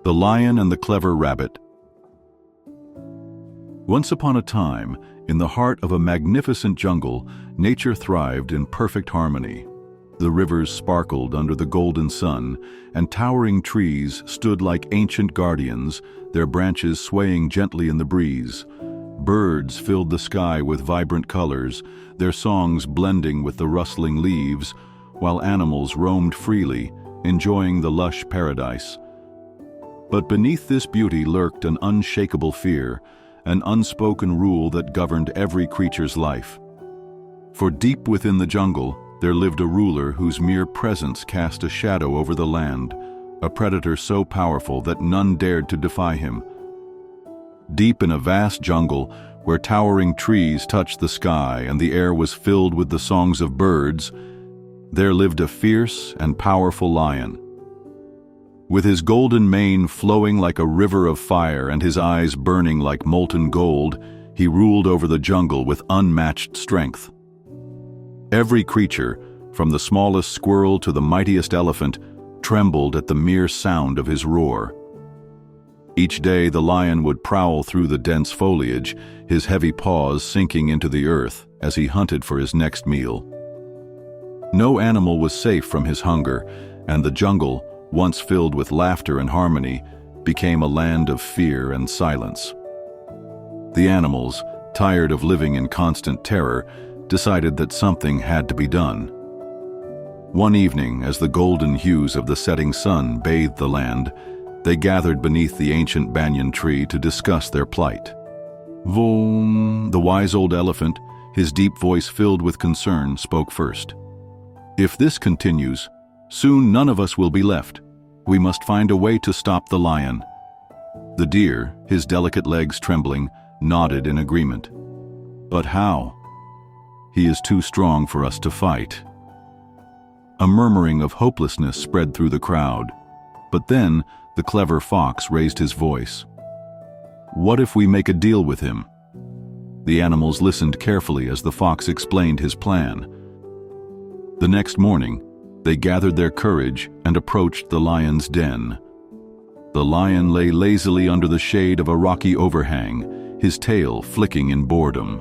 The Lion and the Clever Rabbit. Once upon a time, in the heart of a magnificent jungle, nature thrived in perfect harmony. The rivers sparkled under the golden sun, and towering trees stood like ancient guardians, their branches swaying gently in the breeze. Birds filled the sky with vibrant colors, their songs blending with the rustling leaves, while animals roamed freely, enjoying the lush paradise. But beneath this beauty lurked an unshakable fear, an unspoken rule that governed every creature's life. For deep within the jungle, there lived a ruler whose mere presence cast a shadow over the land, a predator so powerful that none dared to defy him. Deep in a vast jungle, where towering trees touched the sky and the air was filled with the songs of birds, there lived a fierce and powerful lion. With his golden mane flowing like a river of fire and his eyes burning like molten gold, he ruled over the jungle with unmatched strength. Every creature, from the smallest squirrel to the mightiest elephant, trembled at the mere sound of his roar. Each day the lion would prowl through the dense foliage, his heavy paws sinking into the earth as he hunted for his next meal. No animal was safe from his hunger, and the jungle, once filled with laughter and harmony, became a land of fear and silence. The animals, tired of living in constant terror, decided that something had to be done. One evening, as the golden hues of the setting sun bathed the land, they gathered beneath the ancient banyan tree to discuss their plight. Vroom, the wise old elephant, his deep voice filled with concern, spoke first. "If this continues, soon none of us will be left. We must find a way to stop the lion." The deer, his delicate legs trembling, nodded in agreement. "But how? He is too strong for us to fight." A murmuring of hopelessness spread through the crowd, but then the clever fox raised his voice. "What if we make a deal with him?" The animals listened carefully as the fox explained his plan. The next morning, they gathered their courage and approached the lion's den. The lion lay lazily under the shade of a rocky overhang, his tail flicking in boredom.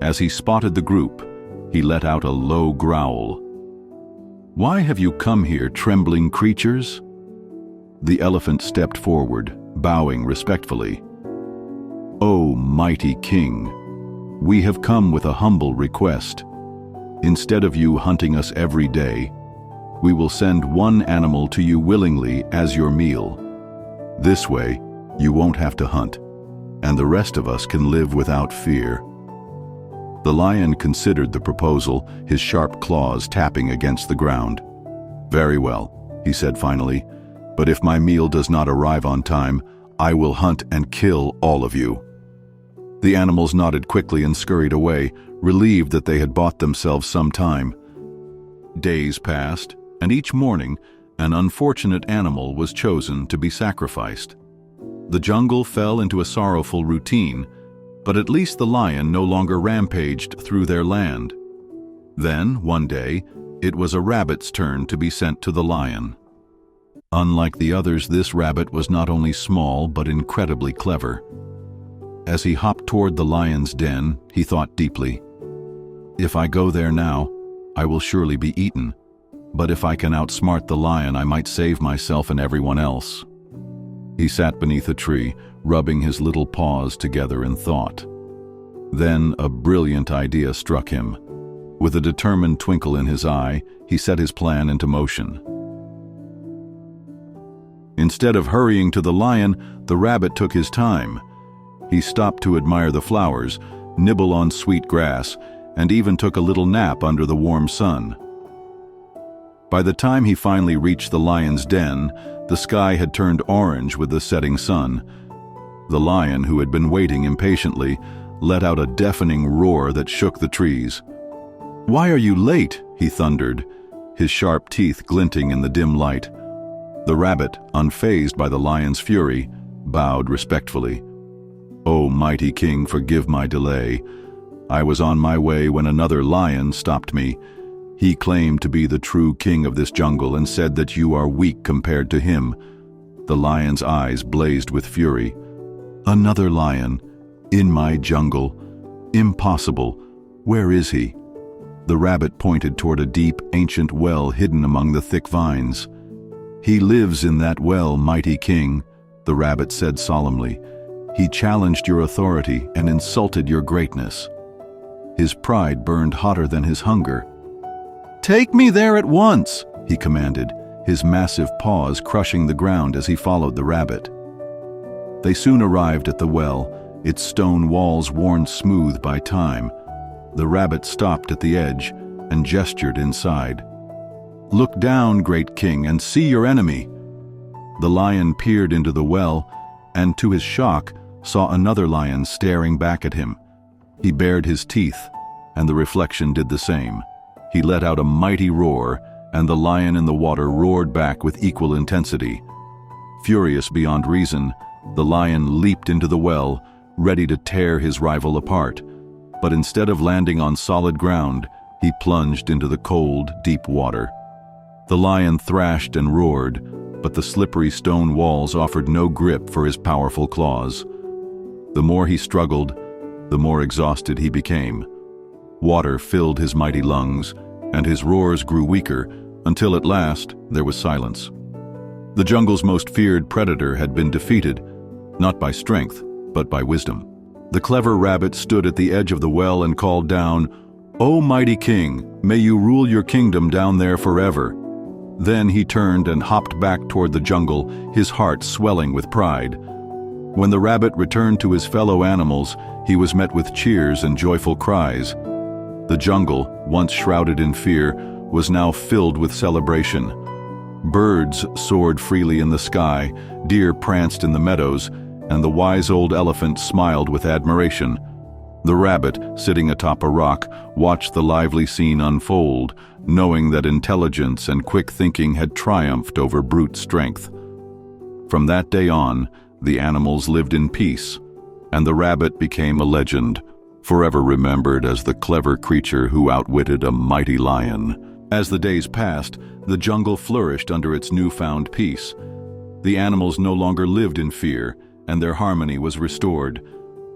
As he spotted the group, he let out a low growl. "Why have you come here, trembling creatures?" The elephant stepped forward, bowing respectfully. "O mighty king, we have come with a humble request. Instead of you hunting us every day, we will send one animal to you willingly as your meal. This way, you won't have to hunt, and the rest of us can live without fear." The lion considered the proposal, his sharp claws tapping against the ground. "Very well," he said finally, "but if my meal does not arrive on time, I will hunt and kill all of you." The animals nodded quickly and scurried away, relieved that they had bought themselves some time. Days passed, and each morning, an unfortunate animal was chosen to be sacrificed. The jungle fell into a sorrowful routine, but at least the lion no longer rampaged through their land. Then, one day, it was a rabbit's turn to be sent to the lion. Unlike the others, this rabbit was not only small but incredibly clever. As he hopped toward the lion's den, he thought deeply, "If I go there now, I will surely be eaten. But if I can outsmart the lion, I might save myself and everyone else." He sat beneath a tree, rubbing his little paws together in thought. Then a brilliant idea struck him. With a determined twinkle in his eye, he set his plan into motion. Instead of hurrying to the lion, the rabbit took his time. He stopped to admire the flowers, nibble on sweet grass, and even took a little nap under the warm sun. By the time he finally reached the lion's den, the sky had turned orange with the setting sun. The lion, who had been waiting impatiently, let out a deafening roar that shook the trees. "Why are you late?" he thundered, his sharp teeth glinting in the dim light. The rabbit, unfazed by the lion's fury, bowed respectfully. "O mighty king, forgive my delay. I was on my way when another lion stopped me. He claimed to be the true king of this jungle and said that you are weak compared to him. The lion's eyes blazed with fury. "Another lion? In my jungle? Impossible. Where is he?" The rabbit pointed toward a deep, ancient well hidden among the thick vines. "He lives in that well, mighty king," the rabbit said solemnly. "He challenged your authority and insulted your greatness." His pride burned hotter than his hunger. "Take me there at once," he commanded, his massive paws crushing the ground as he followed the rabbit. They soon arrived at the well, its stone walls worn smooth by time. The rabbit stopped at the edge and gestured inside. "Look down, great king, and see your enemy." The lion peered into the well, and to his shock, saw another lion staring back at him. He bared his teeth, and the reflection did the same. He let out a mighty roar, and the lion in the water roared back with equal intensity. Furious beyond reason, the lion leaped into the well, ready to tear his rival apart. But instead of landing on solid ground, he plunged into the cold, deep water. The lion thrashed and roared, but the slippery stone walls offered no grip for his powerful claws. The more he struggled, the more exhausted he became. Water filled his mighty lungs, and his roars grew weaker, until at last there was silence. The jungle's most feared predator had been defeated, not by strength, but by wisdom. The clever rabbit stood at the edge of the well and called down, "O mighty king, may you rule your kingdom down there forever." Then he turned and hopped back toward the jungle, his heart swelling with pride. When the rabbit returned to his fellow animals, he was met with cheers and joyful cries. The jungle, once shrouded in fear, was now filled with celebration. Birds soared freely in the sky, deer pranced in the meadows, and the wise old elephant smiled with admiration. The rabbit, sitting atop a rock, watched the lively scene unfold, knowing that intelligence and quick thinking had triumphed over brute strength. From that day on, the animals lived in peace, and the rabbit became a legend, forever remembered as the clever creature who outwitted a mighty lion. As the days passed, the jungle flourished under its newfound peace. The animals no longer lived in fear, and their harmony was restored.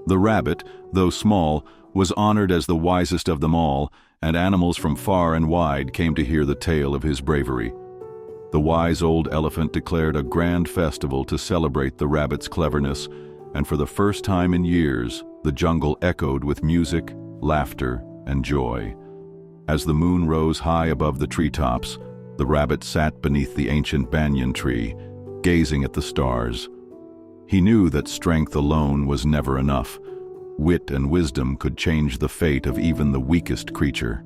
The rabbit, though small, was honored as the wisest of them all, and animals from far and wide came to hear the tale of his bravery. The wise old elephant declared a grand festival to celebrate the rabbit's cleverness, and for the first time in years, the jungle echoed with music, laughter, and joy. As the moon rose high above the treetops, the rabbit sat beneath the ancient banyan tree, gazing at the stars. He knew that strength alone was never enough. Wit and wisdom could change the fate of even the weakest creature.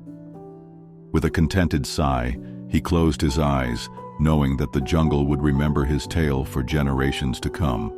With a contented sigh, he closed his eyes, knowing that the jungle would remember his tale for generations to come.